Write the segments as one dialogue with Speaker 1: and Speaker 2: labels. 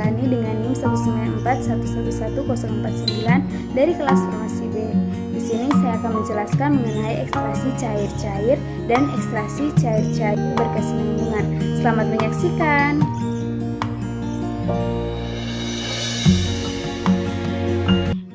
Speaker 1: Maharani dengan NIM 194111049 dari kelas Farmasi B. Di sini saya akan menjelaskan mengenai ekstraksi cair-cair dan ekstraksi cair-cair berkesinambungan. Selamat menyaksikan.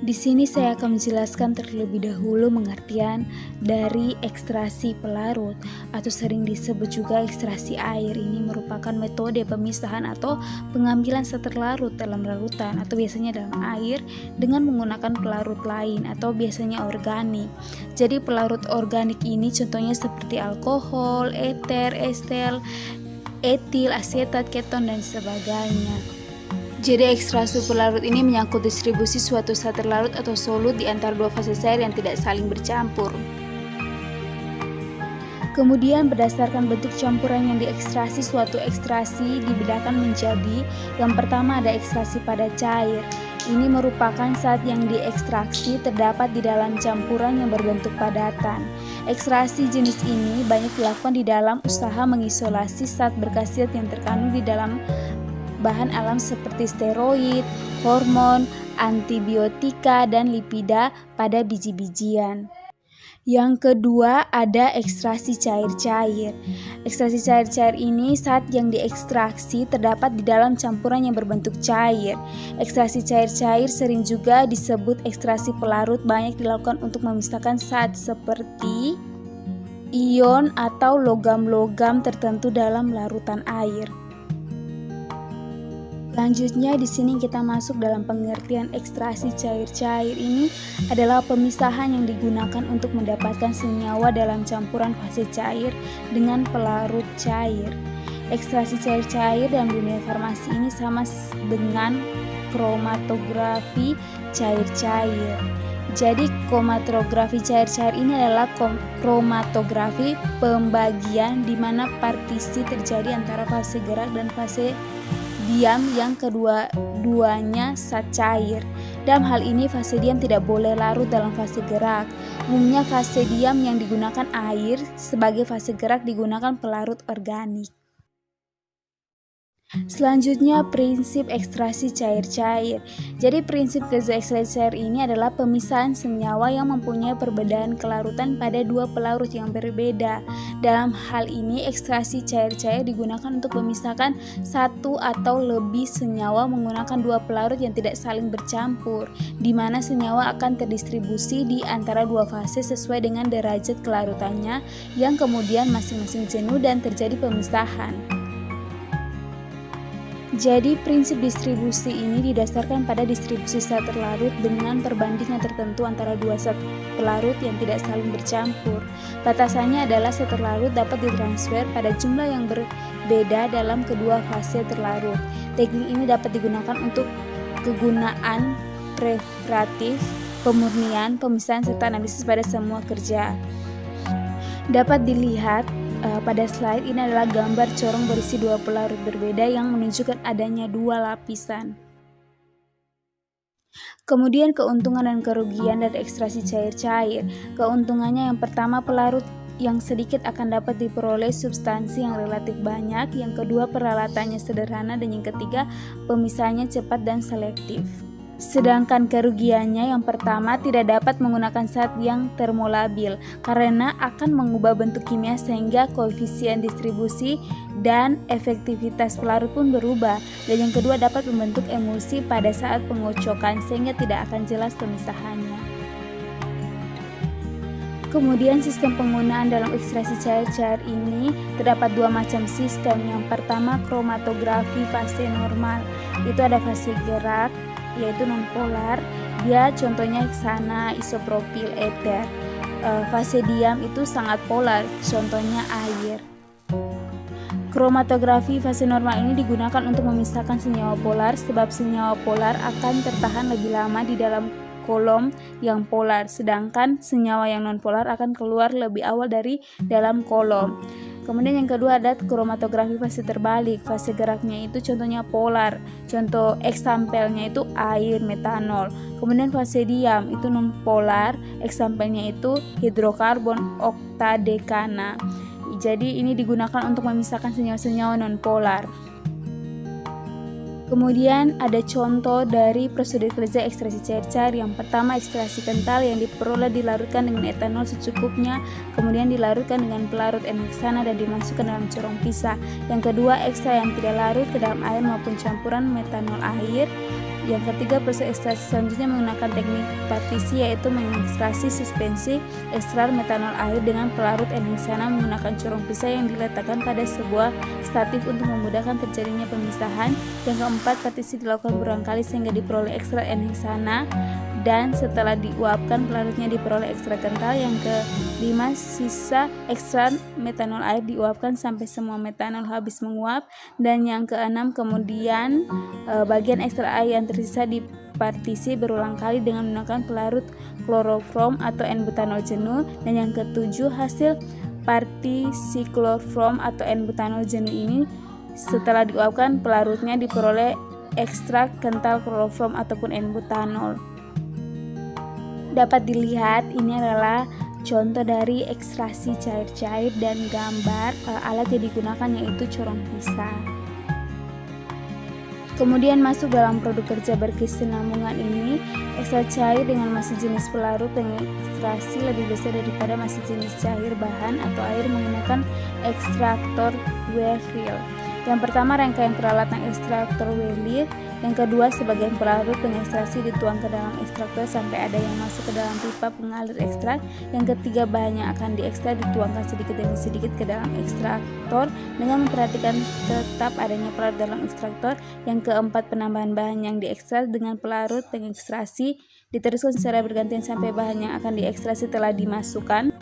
Speaker 1: Di sini saya akan menjelaskan terlebih dahulu pengertian dari ekstraksi pelarut atau sering disebut juga ekstraksi air. Ini merupakan metode pemisahan atau pengambilan zat terlarut dalam larutan atau biasanya dalam air dengan menggunakan pelarut lain atau biasanya organik. Jadi pelarut organik ini contohnya seperti alkohol, eter, estel, etil, asetat, keton dan sebagainya. Jadi ekstraksi pelarut ini menyangkut distribusi suatu zat terlarut atau solut di antara dua fase cair yang tidak saling bercampur. Kemudian berdasarkan bentuk campuran yang diekstraksi, suatu ekstraksi dibedakan menjadi yang pertama ada ekstraksi pada cair. Ini merupakan zat yang diekstraksi terdapat di dalam campuran yang berbentuk padatan. Ekstraksi jenis ini banyak dilakukan di dalam usaha mengisolasi zat berkhasiat yang terkandung di dalam bahan alam seperti steroid, hormon, antibiotika, dan lipida pada biji-bijian. Yang kedua ada ekstraksi cair-cair. Ekstraksi cair-cair ini zat yang diekstraksi terdapat di dalam campuran yang berbentuk cair. Ekstraksi cair-cair sering juga disebut ekstraksi pelarut, banyak dilakukan untuk memisahkan zat seperti ion atau logam-logam tertentu dalam larutan air. Selanjutnya di sini kita masuk dalam pengertian ekstraksi cair-cair. Ini adalah pemisahan yang digunakan untuk mendapatkan senyawa dalam campuran fase cair dengan pelarut cair. Ekstraksi cair-cair dalam dunia farmasi ini sama dengan kromatografi cair-cair. Jadi kromatografi cair-cair ini adalah kromatografi pembagian di mana partisi terjadi antara fase gerak dan fase diam yang kedua-duanya zat cair. Dalam hal ini fase diam tidak boleh larut dalam fase gerak. Umumnya fase diam yang digunakan air, sebagai fase gerak digunakan pelarut organik. Selanjutnya prinsip ekstraksi cair-cair. Jadi prinsip kerja ekstraksi cair ini adalah pemisahan senyawa yang mempunyai perbedaan kelarutan pada dua pelarut yang berbeda. Dalam hal ini ekstraksi cair-cair digunakan untuk memisahkan satu atau lebih senyawa menggunakan dua pelarut yang tidak saling bercampur, di mana senyawa akan terdistribusi di antara dua fase sesuai dengan derajat kelarutannya yang kemudian masing-masing jenuh dan terjadi pemisahan. Jadi prinsip distribusi ini didasarkan pada distribusi zat terlarut dengan perbandingan tertentu antara dua zat pelarut yang tidak saling bercampur. Batasannya adalah zat terlarut dapat ditransfer pada jumlah yang berbeda dalam kedua fase terlarut. Teknik ini dapat digunakan untuk kegunaan preparatif, pemurnian, pemisahan serta analisis pada semua kerja. Dapat dilihat pada slide ini adalah gambar corong berisi dua pelarut berbeda yang menunjukkan adanya dua lapisan. Kemudian keuntungan dan kerugian dari ekstraksi cair-cair. Keuntungannya yang pertama, pelarut yang sedikit akan dapat diperoleh substansi yang relatif banyak. Yang kedua, peralatannya sederhana. Dan yang ketiga, pemisahannya cepat dan selektif. Sedangkan kerugiannya yang pertama, tidak dapat menggunakan zat yang termolabil karena akan mengubah bentuk kimia sehingga koefisien distribusi dan efektivitas pelarut pun berubah. Dan yang kedua, dapat membentuk emulsi pada saat pengocokan sehingga tidak akan jelas pemisahannya. Kemudian sistem penggunaan dalam ekstraksi cair-cair ini terdapat dua macam sistem. Yang pertama, kromatografi fase normal. Itu ada fase gerak yaitu nonpolar, dia contohnya heksana, isopropil, eter. Fase diam itu sangat polar, contohnya air. Kromatografi fase normal ini digunakan untuk memisahkan senyawa polar sebab senyawa polar akan tertahan lebih lama di dalam kolom yang polar, sedangkan senyawa yang nonpolar akan keluar lebih awal dari dalam kolom. Kemudian yang kedua ada kromatografi fase terbalik. Fase geraknya itu contohnya polar. Contoh eksampelnya itu air, metanol. Kemudian fase diam itu nonpolar. Eksampelnya itu hidrokarbon oktadekana. Jadi ini digunakan untuk memisahkan senyawa-senyawa nonpolar. Kemudian ada contoh dari prosedur kerja ekstraksi cair-cair. Yang pertama, ekstraksi kental yang diperoleh dilarutkan dengan etanol secukupnya, kemudian dilarutkan dengan pelarut enheksana dan dimasukkan dalam corong pisah. Yang kedua, ekstra yang tidak larut ke dalam air maupun campuran metanol air. Yang ketiga, proses ekstraksi selanjutnya menggunakan teknik partisi, yaitu mengekstraksi suspensi ekstrak metanol air dengan pelarut enheksana menggunakan corong pisah yang diletakkan pada sebuah statif untuk memudahkan terjadinya pemisahan. Yang keempat, partisi dilakukan berulang kali sehingga diperoleh ekstrak enheksana, dan setelah diuapkan pelarutnya diperoleh ekstrak kental. Yang kelima, sisa ekstrak metanol air diuapkan sampai semua metanol habis menguap. Dan yang keenam, kemudian bagian ekstrak air yang tersisa dipartisi berulang kali dengan menggunakan pelarut klorofrom atau N-butanol jenuh. Dan yang ketujuh, hasil partisi klorofrom atau N-butanol jenuh ini setelah diuapkan pelarutnya diperoleh ekstrak kental klorofrom ataupun N-butanol. Dapat dilihat ini adalah contoh dari ekstraksi cair-cair dan gambar alat yang digunakan, yaitu corong pisah. Kemudian masuk dalam produk kerja berkesinambungan ini, ekstrak cair dengan masih jenis pelarut dengan ekstraksi lebih besar daripada masih jenis cair bahan atau air menggunakan ekstraktor Wehrle. Yang pertama, rangkaian peralatan ekstraktor Wehrle. Yang kedua, sebagian pelarut dengan ekstraksi dituang ke dalam ekstraktor sampai ada yang masuk ke dalam pipa pengalir ekstrak. Yang ketiga, bahan yang akan diekstrak dituangkan sedikit demi sedikit ke dalam ekstraktor dengan memperhatikan tetap adanya pelarut dalam ekstraktor. Yang keempat, penambahan bahan yang diekstrak dengan pelarut pengekstrasi diteruskan secara bergantian sampai bahan yang akan diekstraksi telah dimasukkan.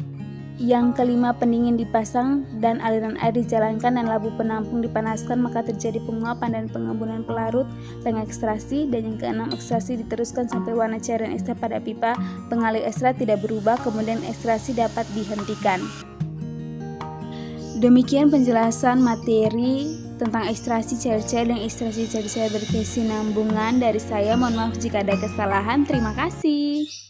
Speaker 1: Yang kelima, pendingin dipasang dan aliran air dijalankan dan labu penampung dipanaskan, maka terjadi penguapan dan pengembunan pelarut pengekstrasi. Dan yang keenam, ekstraksi diteruskan sampai warna cairan ekstrak pada pipa pengalir ekstrak tidak berubah, kemudian ekstraksi dapat dihentikan. Demikian penjelasan materi tentang ekstraksi cair-cair dan ekstraksi cair-cair berkesinambungan dari saya. Mohon maaf jika ada kesalahan. Terima kasih.